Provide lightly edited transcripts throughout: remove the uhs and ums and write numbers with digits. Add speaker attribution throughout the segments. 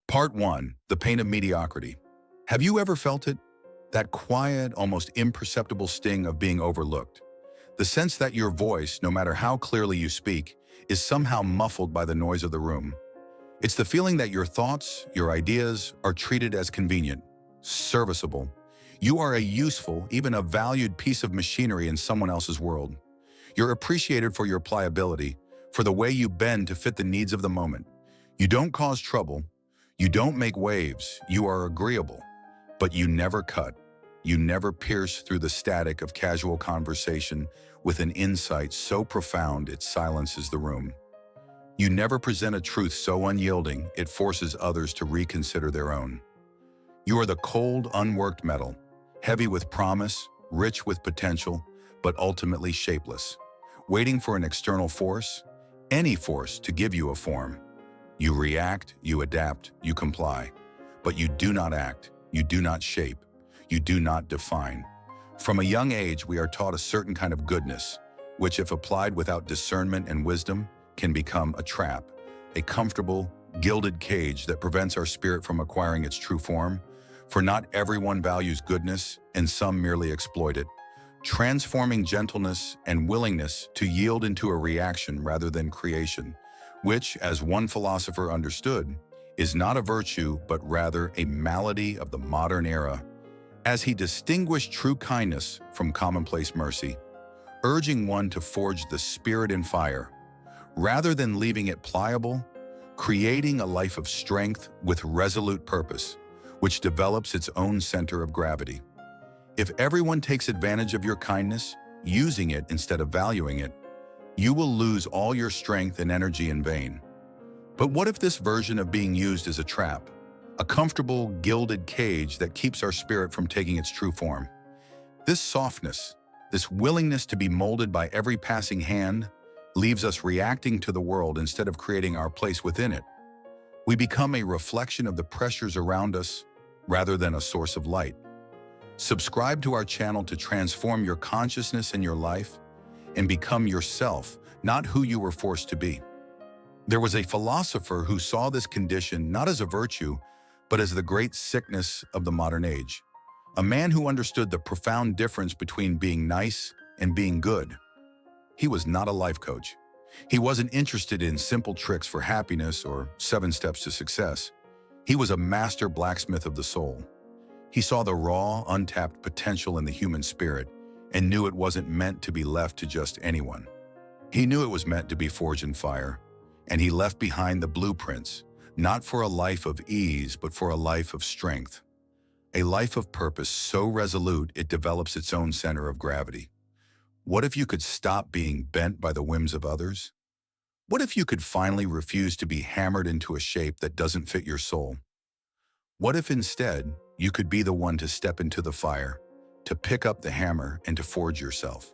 Speaker 1: Part 1. The Pain of Mediocrity. Have you ever felt it? That quiet, almost imperceptible sting of being overlooked. The sense that your voice, no matter how clearly you speak, is somehow muffled by the noise of the room. It's the feeling that your thoughts, your ideas, are treated as convenient, serviceable. You are a useful, even a valued piece of machinery in someone else's world. You're appreciated for your pliability, for the way you bend to fit the needs of the moment. You don't cause trouble. You don't make waves, you are agreeable, but you never cut. You never pierce through the static of casual conversation with an insight so profound it silences the room. You never present a truth so unyielding it forces others to reconsider their own. You are the cold, unworked metal, heavy with promise, rich with potential, but ultimately shapeless, waiting for an external force, any force, to give you a form. You react, you adapt, you comply, but you do not act, you do not shape, you do not define. From a young age, we are taught a certain kind of goodness, which if applied without discernment and wisdom, can become a trap, a comfortable, gilded cage that prevents our spirit from acquiring its true form. For not everyone values goodness, and some merely exploit it, transforming gentleness and willingness to yield into a reaction rather than creation, which, as one philosopher understood, is not a virtue but rather a malady of the modern era, as he distinguished true kindness from commonplace mercy, urging one to forge the spirit in fire, rather than leaving it pliable, creating a life of strength with resolute purpose, which develops its own center of gravity. If everyone takes advantage of your kindness, using it instead of valuing it, you will lose all your strength and energy in vain. But what if this version of being used is a trap, a comfortable, gilded cage that keeps our spirit from taking its true form? This softness, this willingness to be molded by every passing hand, leaves us reacting to the world instead of creating our place within it. We become a reflection of the pressures around us rather than a source of light. Subscribe to our channel to transform your consciousness and your life, and become yourself, not who you were forced to be. There was a philosopher who saw this condition not as a virtue, but as the great sickness of the modern age. A man who understood the profound difference between being nice and being good. He was not a life coach. He wasn't interested in simple tricks for happiness or 7 steps to success. He was a master blacksmith of the soul. He saw the raw, untapped potential in the human spirit and knew it wasn't meant to be left to just anyone. He knew it was meant to be forged in fire, and he left behind the blueprints, not for a life of ease, but for a life of strength. A life of purpose so resolute it develops its own center of gravity. What if you could stop being bent by the whims of others? What if you could finally refuse to be hammered into a shape that doesn't fit your soul? What if instead you could be the one to step into the fire, to pick up the hammer and to forge yourself?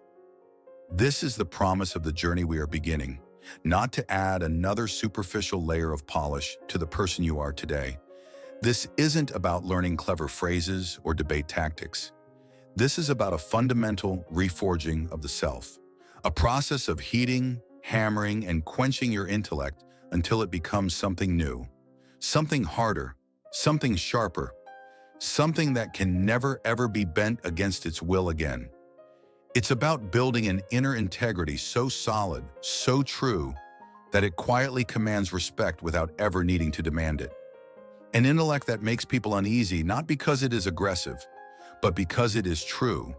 Speaker 1: This is the promise of the journey we are beginning, not to add another superficial layer of polish to the person you are today. This isn't about learning clever phrases or debate tactics. This is about a fundamental reforging of the self, a process of heating, hammering, and quenching your intellect until it becomes something new, something harder, something sharper, something that can never ever be bent against its will again. It's about building an inner integrity so solid, so true, that it quietly commands respect without ever needing to demand it. An intellect that makes people uneasy not because it is aggressive, but because it is true,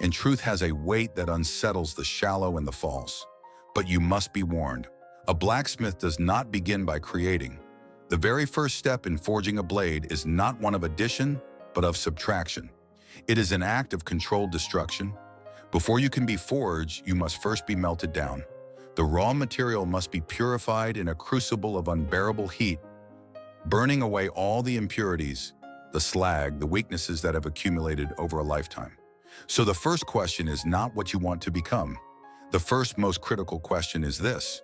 Speaker 1: and truth has a weight that unsettles the shallow and the false. But you must be warned. A blacksmith does not begin by creating. The very first step in forging a blade is not one of addition, but of subtraction. It is an act of controlled destruction. Before you can be forged, you must first be melted down. The raw material must be purified in a crucible of unbearable heat, burning away all the impurities, the slag, the weaknesses that have accumulated over a lifetime. So the first question is not what you want to become. The first most critical question is this: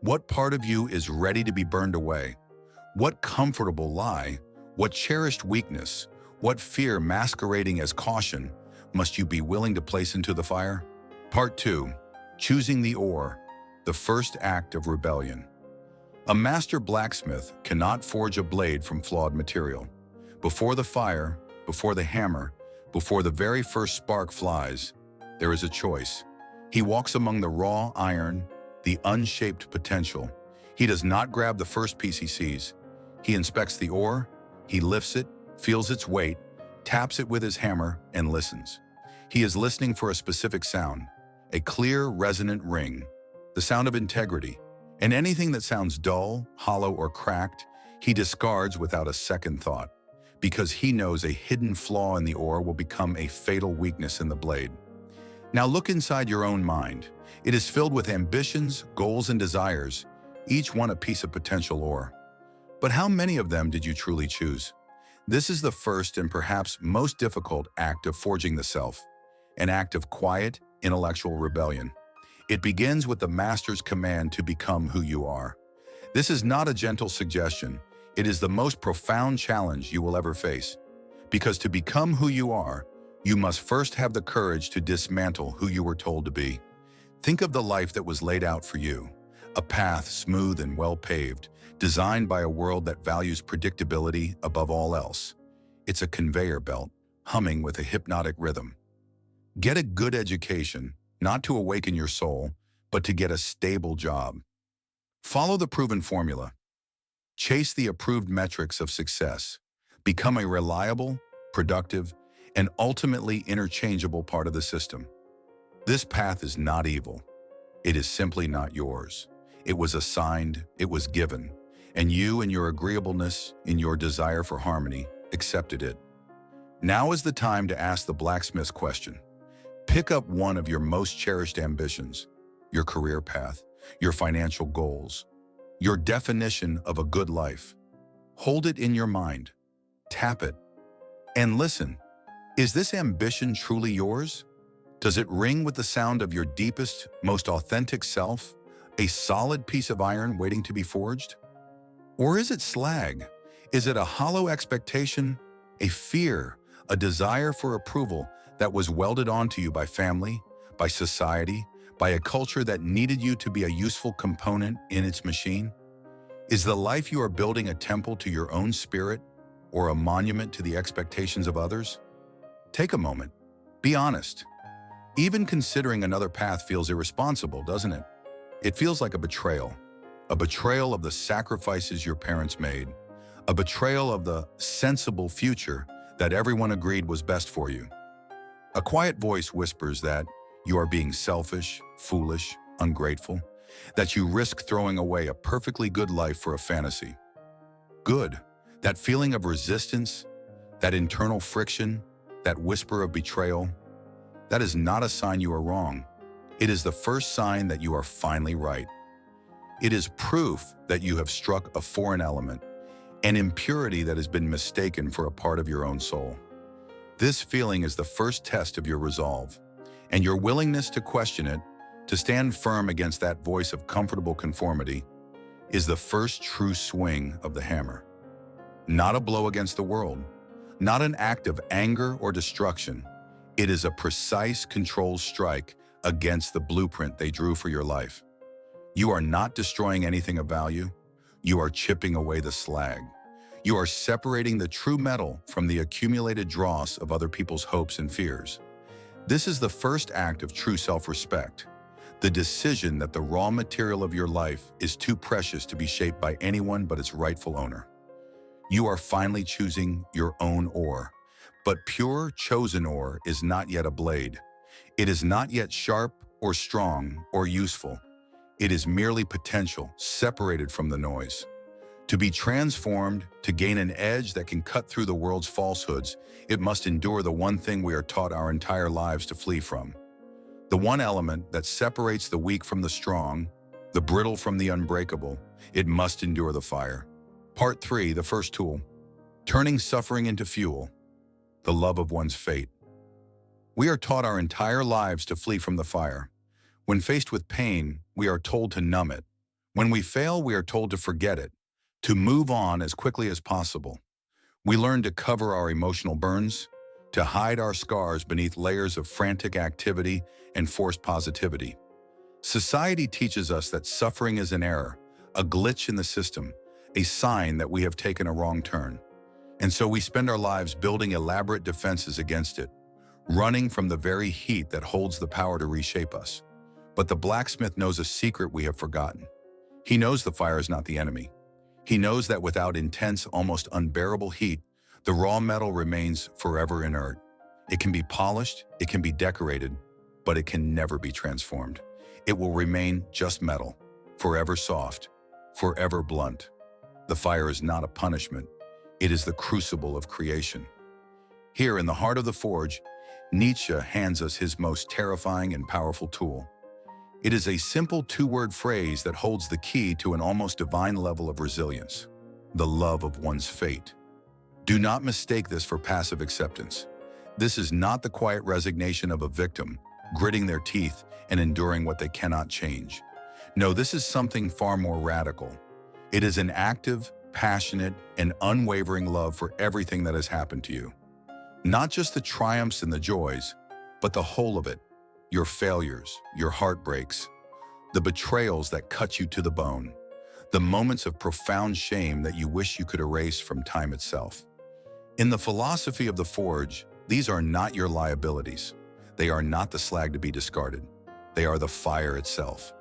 Speaker 1: what part of you is ready to be burned away? What comfortable lie, what cherished weakness, what fear masquerading as caution must you be willing to place into the fire? Part 2. Choosing the ore, the first act of rebellion. A master blacksmith cannot forge a blade from flawed material. Before the fire, before the hammer, before the very first spark flies, there is a choice. He walks among the raw iron, the unshaped potential. He does not grab the first piece he sees. He inspects the ore, he lifts it, feels its weight, taps it with his hammer, and listens. He is listening for a specific sound, a clear, resonant ring, the sound of integrity. And anything that sounds dull, hollow, or cracked, he discards without a second thought, because he knows a hidden flaw in the ore will become a fatal weakness in the blade. Now look inside your own mind. It is filled with ambitions, goals, and desires, each one a piece of potential ore. But how many of them did you truly choose? This is the first and perhaps most difficult act of forging the self, an act of quiet, intellectual rebellion. It begins with the master's command to become who you are. This is not a gentle suggestion. It is the most profound challenge you will ever face. Because to become who you are, you must first have the courage to dismantle who you were told to be. Think of the life that was laid out for you, a path smooth and well-paved, designed by a world that values predictability above all else. It's a conveyor belt, humming with a hypnotic rhythm. Get a good education, not to awaken your soul, but to get a stable job. Follow the proven formula. Chase the approved metrics of success. Become a reliable, productive, and ultimately interchangeable part of the system. This path is not evil. It is simply not yours. It was assigned, it was given, and you, in your agreeableness, in your desire for harmony, accepted it. Now is the time to ask the blacksmith's question. Pick up one of your most cherished ambitions, your career path, your financial goals, your definition of a good life. Hold it in your mind, tap it, and listen. Is this ambition truly yours? Does it ring with the sound of your deepest, most authentic self, a solid piece of iron waiting to be forged? Or is it slag? Is it a hollow expectation, a fear, a desire for approval that was welded onto you by family, by society, by a culture that needed you to be a useful component in its machine? Is the life you are building a temple to your own spirit or a monument to the expectations of others? Take a moment. Be honest. Even considering another path feels irresponsible, doesn't it? It feels like a betrayal of the sacrifices your parents made, a betrayal of the sensible future that everyone agreed was best for you. A quiet voice whispers that you are being selfish, foolish, ungrateful, that you risk throwing away a perfectly good life for a fantasy. Good, that feeling of resistance, that internal friction, that whisper of betrayal, that is not a sign you are wrong. It is the first sign that you are finally right. It is proof that you have struck a foreign element, an impurity that has been mistaken for a part of your own soul. This feeling is the first test of your resolve, and your willingness to question it, to stand firm against that voice of comfortable conformity, is the first true swing of the hammer. Not a blow against the world, not an act of anger or destruction. It is a precise, controlled strike against the blueprint they drew for your life. You are not destroying anything of value. You are chipping away the slag. You are separating the true metal from the accumulated dross of other people's hopes and fears. This is the first act of true self-respect, the decision that the raw material of your life is too precious to be shaped by anyone but its rightful owner. You are finally choosing your own ore, but pure, chosen ore is not yet a blade. It is not yet sharp or strong or useful. It is merely potential, separated from the noise. To be transformed, to gain an edge that can cut through the world's falsehoods, it must endure the one thing we are taught our entire lives to flee from. The one element that separates the weak from the strong, the brittle from the unbreakable. It must endure the fire. Part 3, the first tool. Turning suffering into fuel. The love of one's fate. We are taught our entire lives to flee from the fire. When faced with pain, we are told to numb it. When we fail, we are told to forget it, to move on as quickly as possible. We learn to cover our emotional burns, to hide our scars beneath layers of frantic activity and forced positivity. Society teaches us that suffering is an error, a glitch in the system, a sign that we have taken a wrong turn. And so we spend our lives building elaborate defenses against it, running from the very heat that holds the power to reshape us. But the blacksmith knows a secret we have forgotten. He knows the fire is not the enemy. He knows that without intense, almost unbearable heat, the raw metal remains forever inert. It can be polished, it can be decorated, but it can never be transformed. It will remain just metal, forever soft, forever blunt. The fire is not a punishment. It is the crucible of creation. Here in the heart of the forge, Nietzsche hands us his most terrifying and powerful tool. It is a simple two-word phrase that holds the key to an almost divine level of resilience: the love of one's fate. Do not mistake this for passive acceptance. This is not the quiet resignation of a victim, gritting their teeth and enduring what they cannot change. No, this is something far more radical. It is an active, passionate, and unwavering love for everything that has happened to you. Not just the triumphs and the joys, but the whole of it. Your failures, your heartbreaks, the betrayals that cut you to the bone, the moments of profound shame that you wish you could erase from time itself. In the philosophy of the forge, these are not your liabilities. They are not the slag to be discarded. They are the fire itself.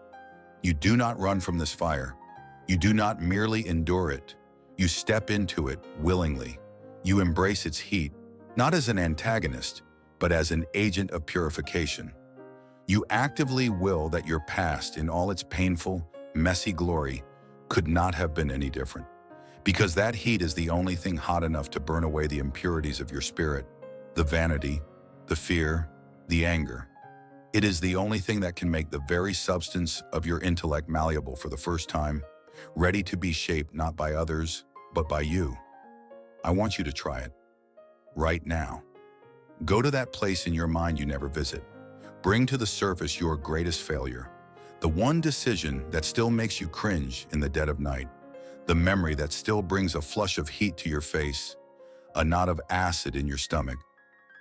Speaker 1: You do not run from this fire. You do not merely endure it. You step into it willingly. You embrace its heat, not as an antagonist, but as an agent of purification. You actively will that your past, in all its painful, messy glory, could not have been any different. Because that heat is the only thing hot enough to burn away the impurities of your spirit, the vanity, the fear, the anger. It is the only thing that can make the very substance of your intellect malleable for the first time, ready to be shaped not by others, but by you. I want you to try it. Right now. Go to that place in your mind you never visit. Bring to the surface your greatest failure, the one decision that still makes you cringe in the dead of night, the memory that still brings a flush of heat to your face, a knot of acid in your stomach.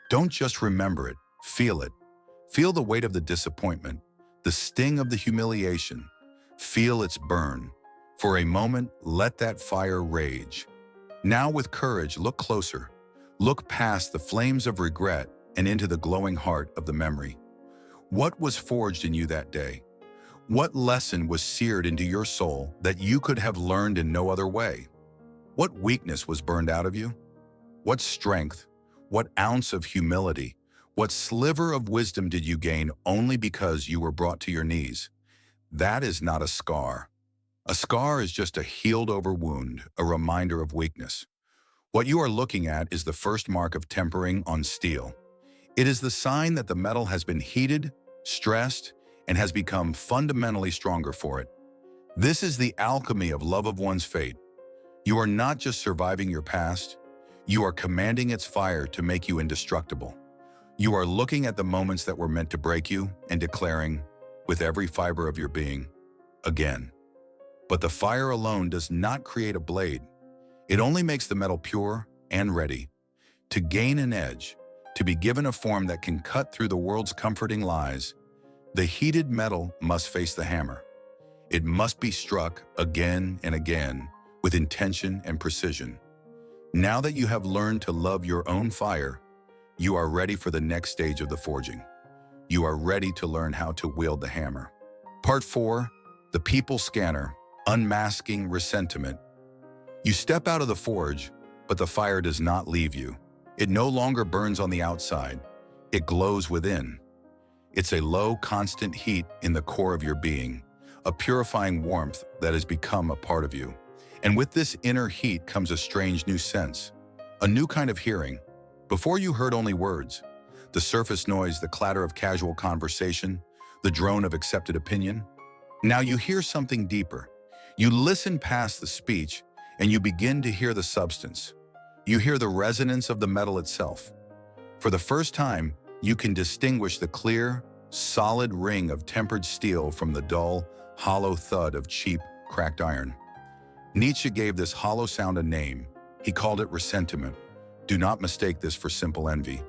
Speaker 1: Don't just remember it, feel it. Feel the weight of the disappointment, the sting of the humiliation. Feel its burn. For a moment, let that fire rage. Now with courage, look closer. Look past the flames of regret and into the glowing heart of the memory. What was forged in you that day? What lesson was seared into your soul that you could have learned in no other way? What weakness was burned out of you? What strength, what ounce of humility, what sliver of wisdom did you gain only because you were brought to your knees? That is not a scar. A scar is just a healed-over wound, a reminder of weakness. What you are looking at is the first mark of tempering on steel. It is the sign that the metal has been heated, stressed, and has become fundamentally stronger for it. This is the alchemy of love of one's fate. You are not just surviving your past, you are commanding its fire to make you indestructible. You are looking at the moments that were meant to break you and declaring, with every fiber of your being, again. But the fire alone does not create a blade. It only makes the metal pure and ready. To gain an edge, to be given a form that can cut through the world's comforting lies, the heated metal must face the hammer. It must be struck again and again with intention and precision. Now that you have learned to love your own fire, you are ready for the next stage of the forging. You are ready to learn how to wield the hammer. Part 4, the people scanner, unmasking resentment. You step out of the forge, but the fire does not leave you. It no longer burns on the outside. It glows within. It's a low, constant heat in the core of your being, a purifying warmth that has become a part of you. And with this inner heat comes a strange new sense, a new kind of hearing. Before you heard only words, the surface noise, the clatter of casual conversation, the drone of accepted opinion. Now you hear something deeper. You listen past the speech and you begin to hear the substance. You hear the resonance of the metal itself. For the first time, you can distinguish the clear, solid ring of tempered steel from the dull, hollow thud of cheap, cracked iron. Nietzsche gave this hollow sound a name. He called it resentment. Do not mistake this for simple envy.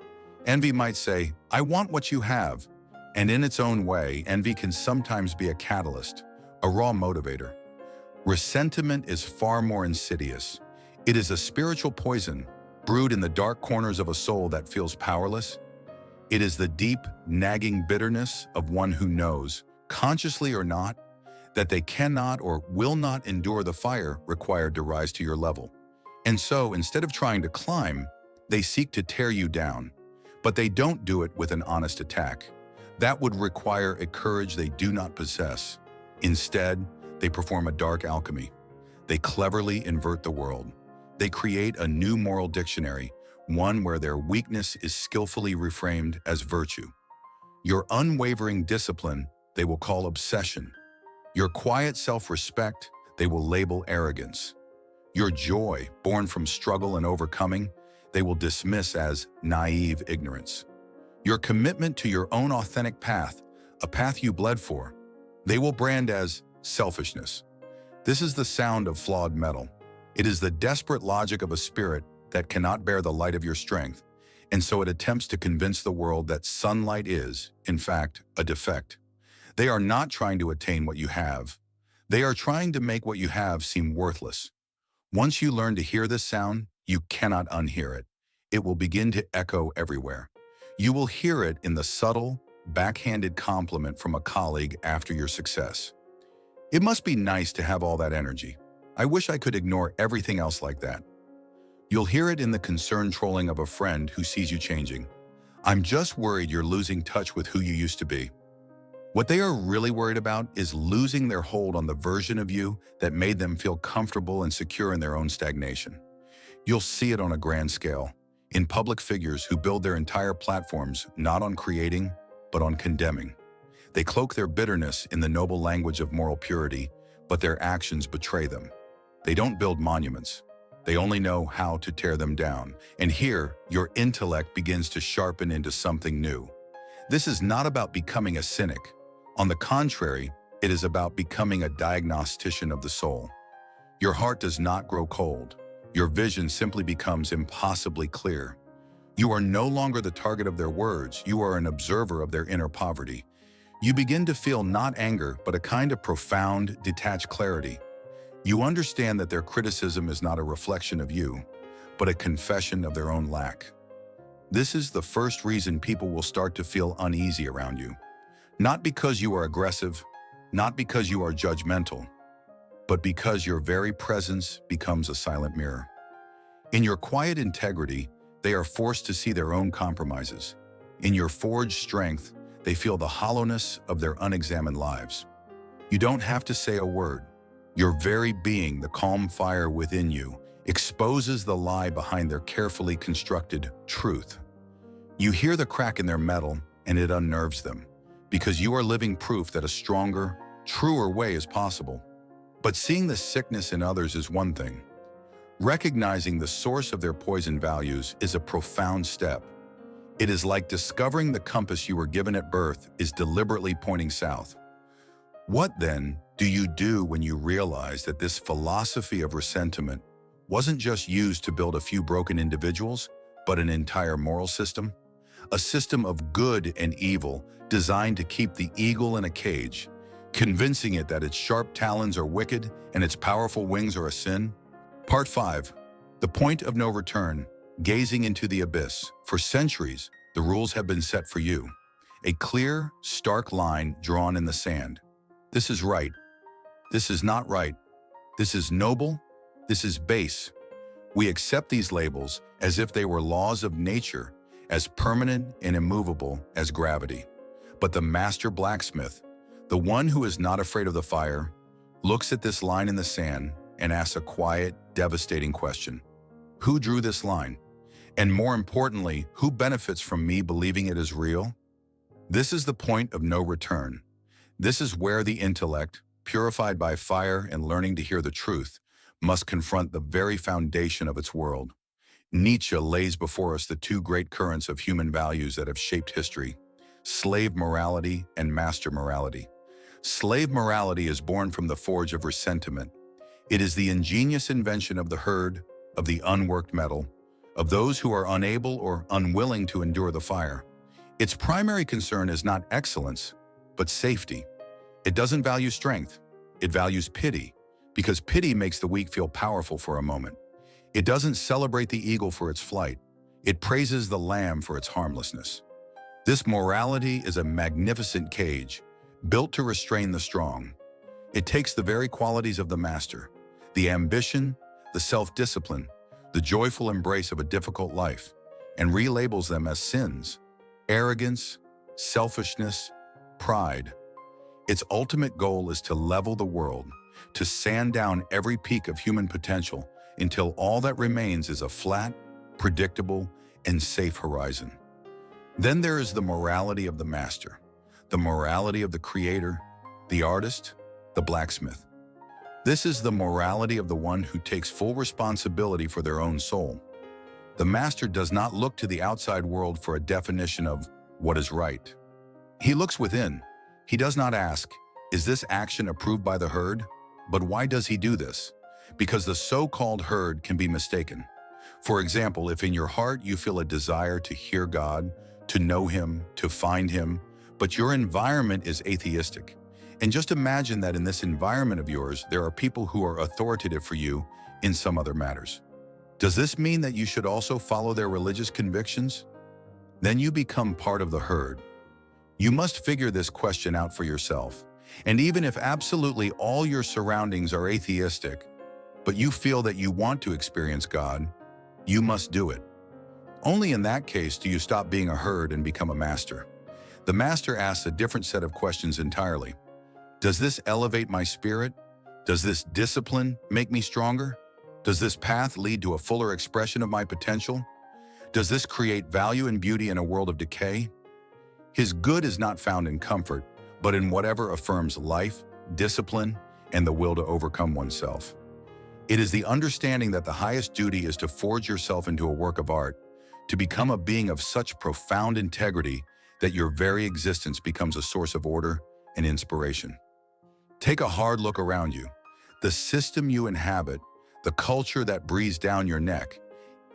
Speaker 1: Envy might say, I want what you have. And in its own way, envy can sometimes be a catalyst, a raw motivator. Resentment is far more insidious. It is a spiritual poison brewed in the dark corners of a soul that feels powerless. It is the deep, nagging bitterness of one who knows, consciously or not, that they cannot or will not endure the fire required to rise to your level. And so, instead of trying to climb, they seek to tear you down. But they don't do it with an honest attack. That would require a courage they do not possess. Instead, they perform a dark alchemy. They cleverly invert the world. They create a new moral dictionary, one where their weakness is skillfully reframed as virtue. Your unwavering discipline, they will call obsession. Your quiet self-respect, they will label arrogance. Your joy, born from struggle and overcoming, they will dismiss as naive ignorance. Your commitment to your own authentic path, a path you bled for, they will brand as selfishness. This is the sound of flawed metal. It is the desperate logic of a spirit that cannot bear the light of your strength, and so it attempts to convince the world that sunlight is, in fact, a defect. They are not trying to attain what you have. They are trying to make what you have seem worthless. Once you learn to hear this sound, you cannot unhear it. It will begin to echo everywhere. You will hear it in the subtle, backhanded compliment from a colleague after your success. It must be nice to have all that energy. I wish I could ignore everything else like that. You'll hear it in the concerned trolling of a friend who sees you changing. I'm just worried you're losing touch with who you used to be. What they are really worried about is losing their hold on the version of you that made them feel comfortable and secure in their own stagnation. You'll see it on a grand scale, in public figures who build their entire platforms not on creating, but on condemning. They cloak their bitterness in the noble language of moral purity, but their actions betray them. They don't build monuments. They only know how to tear them down. And here, your intellect begins to sharpen into something new. This is not about becoming a cynic. On the contrary, it is about becoming a diagnostician of the soul. Your heart does not grow cold. Your vision simply becomes impossibly clear. You are no longer the target of their words. You are an observer of their inner poverty. You begin to feel not anger, but a kind of profound, detached clarity. You understand that their criticism is not a reflection of you, but a confession of their own lack. This is the first reason people will start to feel uneasy around you. Not because you are aggressive, not because you are judgmental, but because your very presence becomes a silent mirror. In your quiet integrity, they are forced to see their own compromises. In your forged strength, they feel the hollowness of their unexamined lives. You don't have to say a word. Your very being, the calm fire within you, exposes the lie behind their carefully constructed truth. You hear the crack in their metal, and it unnerves them, because you are living proof that a stronger, truer way is possible. But seeing the sickness in others is one thing. Recognizing the source of their poison values is a profound step. It is like discovering the compass you were given at birth is deliberately pointing south. What, then, do you do when you realize that this philosophy of resentment wasn't just used to build a few broken individuals, but an entire moral system? A system of good and evil designed to keep the eagle in a cage, convincing it that its sharp talons are wicked and its powerful wings are a sin? Part 5. The point of no return. Gazing into the abyss. For centuries, the rules have been set for you. A clear, stark line drawn in the sand. This is right. This is not right. This is noble. This is base. We accept these labels as if they were laws of nature, as permanent and immovable as gravity. But the master blacksmith, the one who is not afraid of the fire, looks at this line in the sand and asks a quiet, devastating question. Who drew this line? And more importantly, who benefits from me believing it is real? This is the point of no return. This is where the intellect, purified by fire and learning to hear the truth, must confront the very foundation of its world. Nietzsche lays before us the two great currents of human values that have shaped history: slave morality and master morality. Slave morality is born from the forge of resentment. It is the ingenious invention of the herd, of the unworked metal, of those who are unable or unwilling to endure the fire. Its primary concern is not excellence, but safety. It doesn't value strength. It values pity, because pity makes the weak feel powerful for a moment. It doesn't celebrate the eagle for its flight. It praises the lamb for its harmlessness. This morality is a magnificent cage, built to restrain the strong. It takes the very qualities of the master, the ambition, the self-discipline, the joyful embrace of a difficult life, and relabels them as sins, arrogance, selfishness, pride. Its ultimate goal is to level the world, to sand down every peak of human potential until all that remains is a flat, predictable, and safe horizon. Then there is the morality of the master, the morality of the creator, the artist, the blacksmith. This is the morality of the one who takes full responsibility for their own soul. The master does not look to the outside world for a definition of what is right. He looks within. He does not ask, is this action approved by the herd? But why does he do this? Because the so-called herd can be mistaken. For example, if in your heart you feel a desire to hear God, to know Him, to find Him, but your environment is atheistic. And just imagine that in this environment of yours, there are people who are authoritative for you in some other matters. Does this mean that you should also follow their religious convictions? Then you become part of the herd. You must figure this question out for yourself. And even if absolutely all your surroundings are atheistic, but you feel that you want to experience God, you must do it. Only in that case do you stop being a herd and become a master. The master asks a different set of questions entirely. Does this elevate my spirit? Does this discipline make me stronger? Does this path lead to a fuller expression of my potential? Does this create value and beauty in a world of decay? His good is not found in comfort, but in whatever affirms life, discipline, and the will to overcome oneself. It is the understanding that the highest duty is to forge yourself into a work of art, to become a being of such profound integrity that your very existence becomes a source of order and inspiration. Take a hard look around you. The system you inhabit, the culture that breathes down your neck,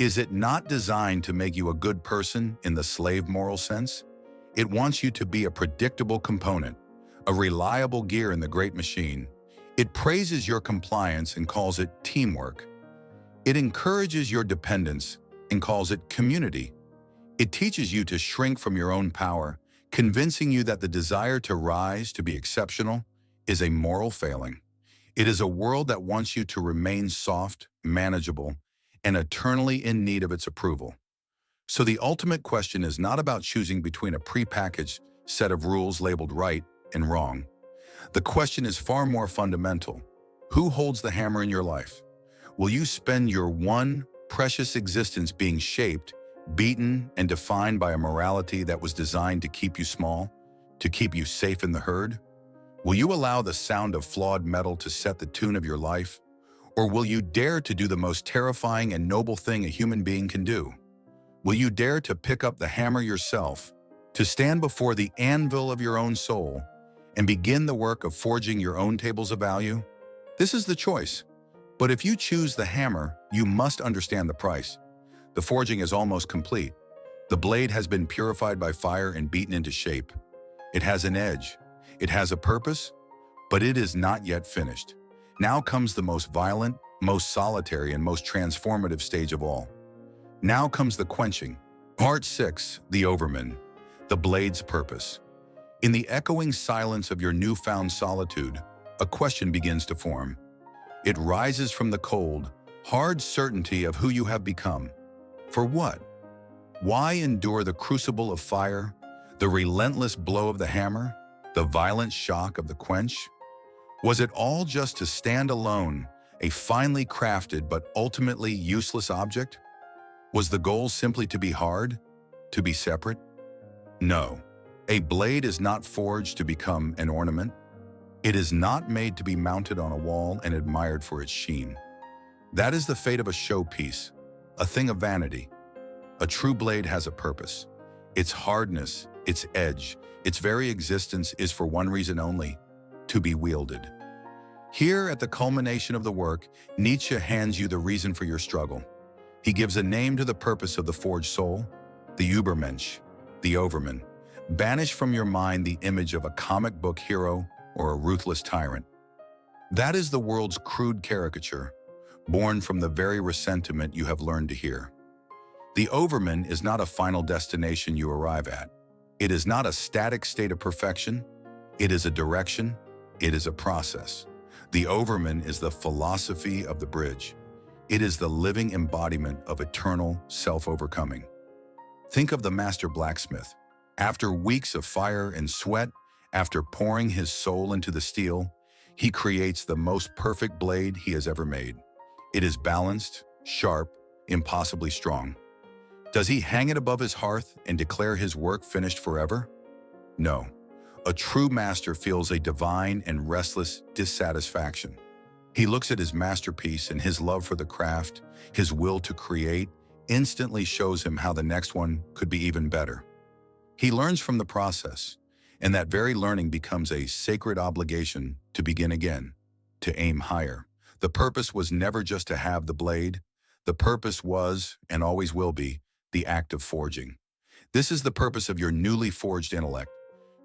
Speaker 1: is it not designed to make you a good person in the slave moral sense? It wants you to be a predictable component, a reliable gear in the great machine. It praises your compliance and calls it teamwork. It encourages your dependence and calls it community. It teaches you to shrink from your own power, convincing you that the desire to rise, to be exceptional, is a moral failing. It is a world that wants you to remain soft, manageable, and eternally in need of its approval. So the ultimate question is not about choosing between a prepackaged set of rules labeled right and wrong. The question is far more fundamental. Who holds the hammer in your life? Will you spend your one precious existence being shaped, beaten, and defined by a morality that was designed to keep you small, to keep you safe in the herd? Will you allow the sound of flawed metal to set the tune of your life? Or will you dare to do the most terrifying and noble thing a human being can do? Will you dare to pick up the hammer yourself, to stand before the anvil of your own soul, and begin the work of forging your own tables of value? This is the choice. But if you choose the hammer, you must understand the price. The forging is almost complete. The blade has been purified by fire and beaten into shape. It has an edge. It has a purpose, but it is not yet finished. Now comes the most violent, most solitary, and most transformative stage of all. Now comes the quenching. Part 6, the overman, the blade's purpose. In the echoing silence of your newfound solitude, a question begins to form. It rises from the cold, hard certainty of who you have become. For what? Why endure the crucible of fire, the relentless blow of the hammer, the violent shock of the quench? Was it all just to stand alone, a finely crafted but ultimately useless object? Was the goal simply to be hard, to be separate? No. A blade is not forged to become an ornament. It is not made to be mounted on a wall and admired for its sheen. That is the fate of a showpiece, a thing of vanity. A true blade has a purpose. Its hardness, its edge, its very existence is for one reason only: to be wielded. Here, at the culmination of the work, Nietzsche hands you the reason for your struggle. He gives a name to the purpose of the forged soul: the Übermensch, the overman. Banish from your mind the image of a comic book hero or a ruthless tyrant. That is the world's crude caricature, born from the very resentment you have learned to hear. The Overman is not a final destination you arrive at. It is not a static state of perfection. It is a direction. It is a process. The Overman is the philosophy of the bridge. It is the living embodiment of eternal self-overcoming. Think of the master blacksmith. After weeks of fire and sweat, after pouring his soul into the steel, he creates the most perfect blade he has ever made. It is balanced, sharp, impossibly strong. Does he hang it above his hearth and declare his work finished forever? No. A true master feels a divine and restless dissatisfaction. He looks at his masterpiece, and his love for the craft, his will to create, instantly shows him how the next one could be even better. He learns from the process, and that very learning becomes a sacred obligation to begin again, to aim higher. The purpose was never just to have the blade. The purpose was, and always will be, the act of forging. This is the purpose of your newly forged intellect.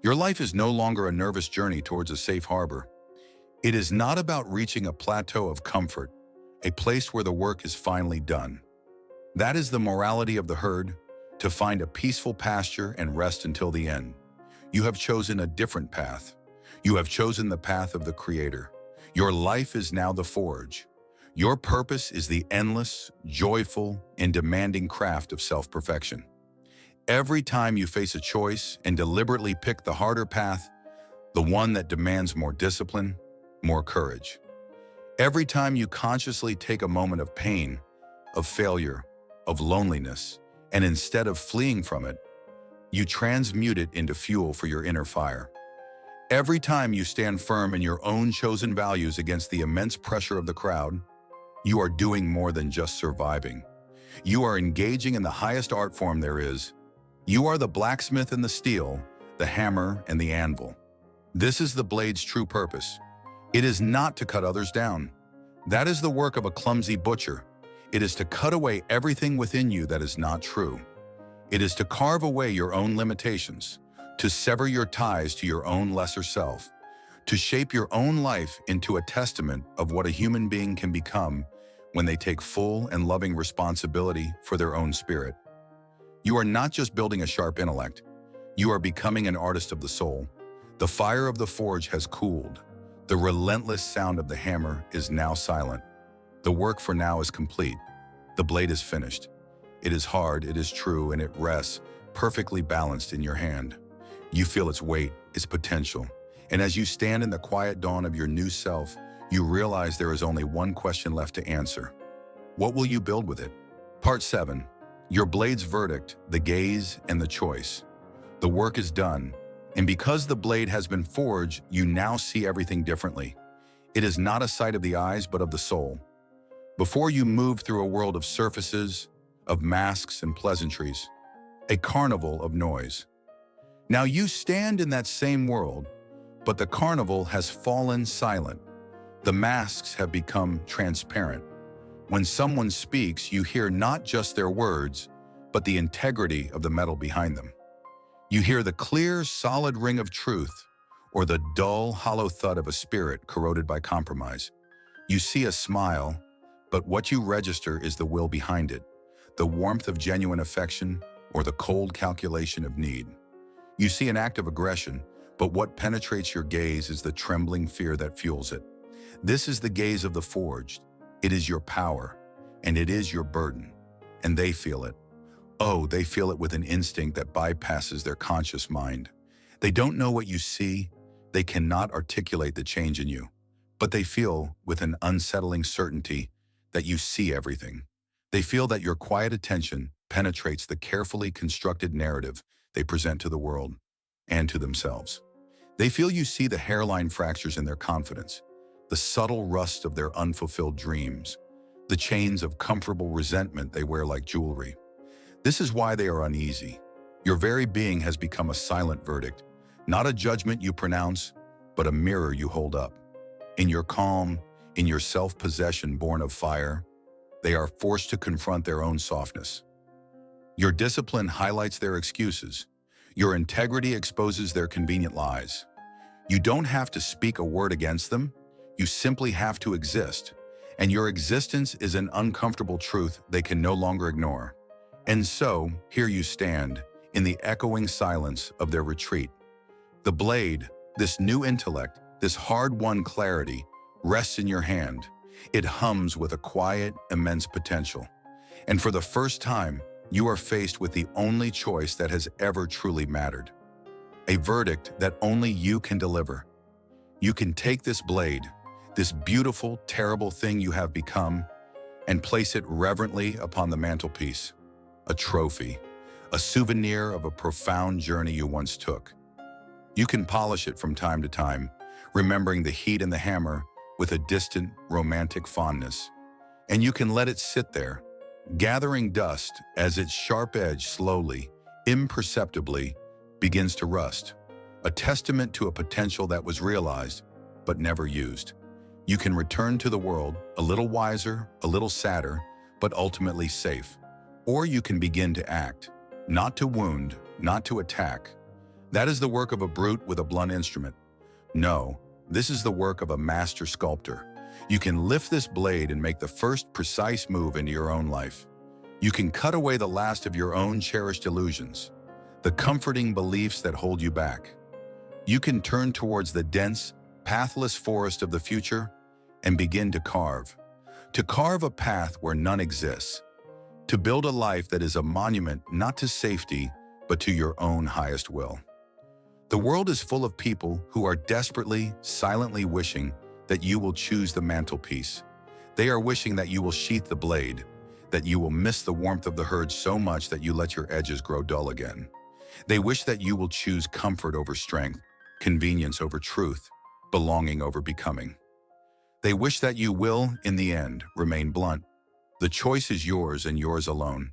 Speaker 1: Your life is no longer a nervous journey towards a safe harbor. It is not about reaching a plateau of comfort, a place where the work is finally done. That is the morality of the herd, to find a peaceful pasture and rest until the end. You have chosen a different path. You have chosen the path of the Creator. Your life is now the forge. Your purpose is the endless, joyful, and demanding craft of self-perfection. Every time you face a choice and deliberately pick the harder path, the one that demands more discipline, more courage. Every time you consciously take a moment of pain, of failure, of loneliness, and instead of fleeing from it, you transmute it into fuel for your inner fire. Every time you stand firm in your own chosen values against the immense pressure of the crowd, you are doing more than just surviving. You are engaging in the highest art form there is. You are the blacksmith and the steel, the hammer and the anvil. This is the blade's true purpose. It is not to cut others down. That is the work of a clumsy butcher. It is to cut away everything within you that is not true. It is to carve away your own limitations, to sever your ties to your own lesser self, to shape your own life into a testament of what a human being can become when they take full and loving responsibility for their own spirit. You are not just building a sharp intellect. You are becoming an artist of the soul. The fire of the forge has cooled. The relentless sound of the hammer is now silent. The work for now is complete. The blade is finished. It is hard, it is true, and it rests, perfectly balanced in your hand. You feel its weight, its potential. And as you stand in the quiet dawn of your new self, you realize there is only one question left to answer. What will you build with it? Part 7. Your blade's verdict, the gaze, and the choice. The work is done, and because the blade has been forged, you now see everything differently. It is not a sight of the eyes, but of the soul. Before you move through a world of surfaces, of masks and pleasantries, a carnival of noise. Now you stand in that same world, but the carnival has fallen silent. The masks have become transparent. When someone speaks, you hear not just their words, but the integrity of the metal behind them. You hear the clear, solid ring of truth, or the dull, hollow thud of a spirit corroded by compromise. You see a smile, but what you register is the will behind it, the warmth of genuine affection, or the cold calculation of need. You see an act of aggression, but what penetrates your gaze is the trembling fear that fuels it. This is the gaze of the forged. It is your power, and it is your burden, and they feel it. Oh, they feel it with an instinct that bypasses their conscious mind. They don't know what you see. They cannot articulate the change in you, but they feel with an unsettling certainty that you see everything. They feel that your quiet attention penetrates the carefully constructed narrative they present to the world and to themselves. They feel you see the hairline fractures in their confidence, the subtle rust of their unfulfilled dreams, the chains of comfortable resentment they wear like jewelry. This is why they are uneasy. Your very being has become a silent verdict, not a judgment you pronounce, but a mirror you hold up. In your calm, in your self-possession born of fire, they are forced to confront their own softness. Your discipline highlights their excuses. Your integrity exposes their convenient lies. You don't have to speak a word against them. You simply have to exist. And your existence is an uncomfortable truth they can no longer ignore. And so, here you stand, in the echoing silence of their retreat. The blade, this new intellect, this hard-won clarity, rests in your hand. It hums with a quiet, immense potential. And for the first time, you are faced with the only choice that has ever truly mattered. A verdict that only you can deliver. You can take this blade, this beautiful, terrible thing you have become, and place it reverently upon the mantelpiece. A trophy, a souvenir of a profound journey you once took. You can polish it from time to time, remembering the heat and the hammer with a distant, romantic fondness. And you can let it sit there, gathering dust as its sharp edge slowly, imperceptibly, begins to rust, a testament to a potential that was realized, but never used. You can return to the world a little wiser, a little sadder, but ultimately safe. Or you can begin to act, not to wound, not to attack. That is the work of a brute with a blunt instrument. No, this is the work of a master sculptor. You can lift this blade and make the first precise move into your own life. You can cut away the last of your own cherished illusions, the comforting beliefs that hold you back. You can turn towards the dense, pathless forest of the future and begin to carve a path where none exists, to build a life that is a monument not to safety, but to your own highest will. The world is full of people who are desperately, silently wishing that you will choose the mantelpiece. They are wishing that you will sheath the blade, that you will miss the warmth of the herd so much that you let your edges grow dull again. They wish that you will choose comfort over strength, convenience over truth, belonging over becoming. They wish that you will, in the end, remain blunt. The choice is yours and yours alone.